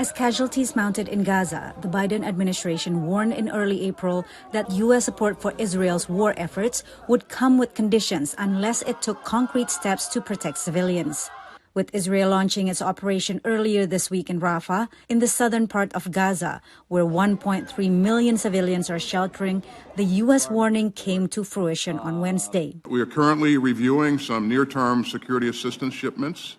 As casualties mounted in Gaza, the Biden administration warned in early April that U.S. support for Israel's war efforts would come with conditions unless it took concrete steps to protect civilians. With Israel launching its operation earlier this week in Rafah, in the southern part of Gaza, where 1.3 million civilians are sheltering, the U.S. warning came to fruition on Wednesday. We are currently reviewing some near-term security assistance shipments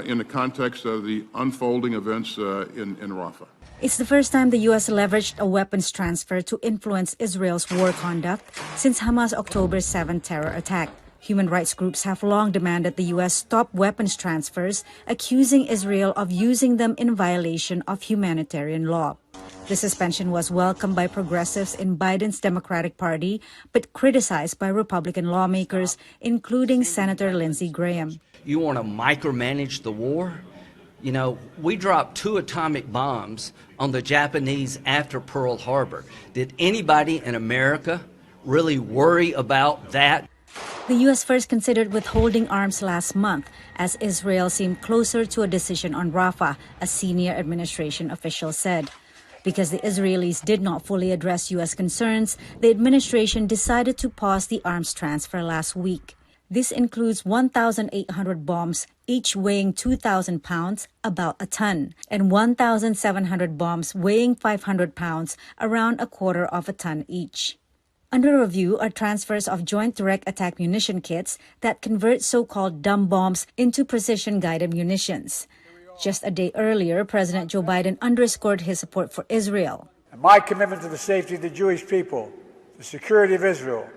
in the context of the unfolding events in Rafah. It's the first time the U.S. leveraged a weapons transfer to influence Israel's war conduct since Hamas' October 7 terror attack. Human rights groups have long demanded the U.S. stop weapons transfers, accusing Israel of using them in violation of humanitarian law. The suspension was welcomed by progressives in Biden's Democratic Party, but criticized by Republican lawmakers, including Senator Lindsey Graham. You want to micromanage the war? You know, we dropped 2 atomic bombs on the Japanese after Pearl Harbor. Did anybody in America really worry about that? The U.S. first considered withholding arms last month as Israel seemed closer to a decision on Rafah, a senior administration official said. Because the Israelis did not fully address U.S. concerns, the administration decided to pause the arms transfer last week. This includes 1,800 bombs, each weighing 2,000 pounds, about a ton, and 1,700 bombs weighing 500 pounds, around a quarter of a ton each. Under review are transfers of Joint Direct Attack Munition kits that convert so-called dumb bombs into precision-guided munitions. Just a day earlier, President Joe Biden underscored his support for Israel. And my commitment to the safety of the Jewish people, the security of Israel,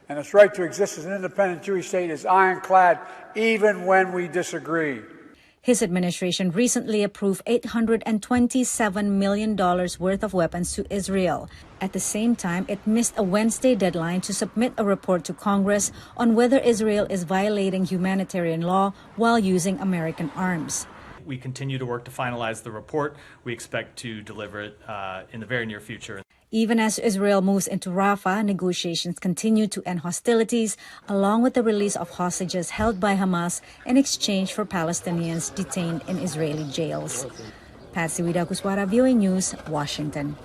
and its right to exist as an independent Jewish state is ironclad, even when we disagree. His administration recently approved $827 million worth of weapons to Israel. At the same time, it missed a Wednesday deadline to submit a report to Congress on whether Israel is violating humanitarian law while using American arms. We continue to work to finalize the report. We expect to deliver it in the very near future. Even as Israel moves into Rafah, negotiations continue to end hostilities, along with the release of hostages held by Hamas in exchange for Palestinians detained in Israeli jails. Patsy Widakuswara, VOA News, Washington.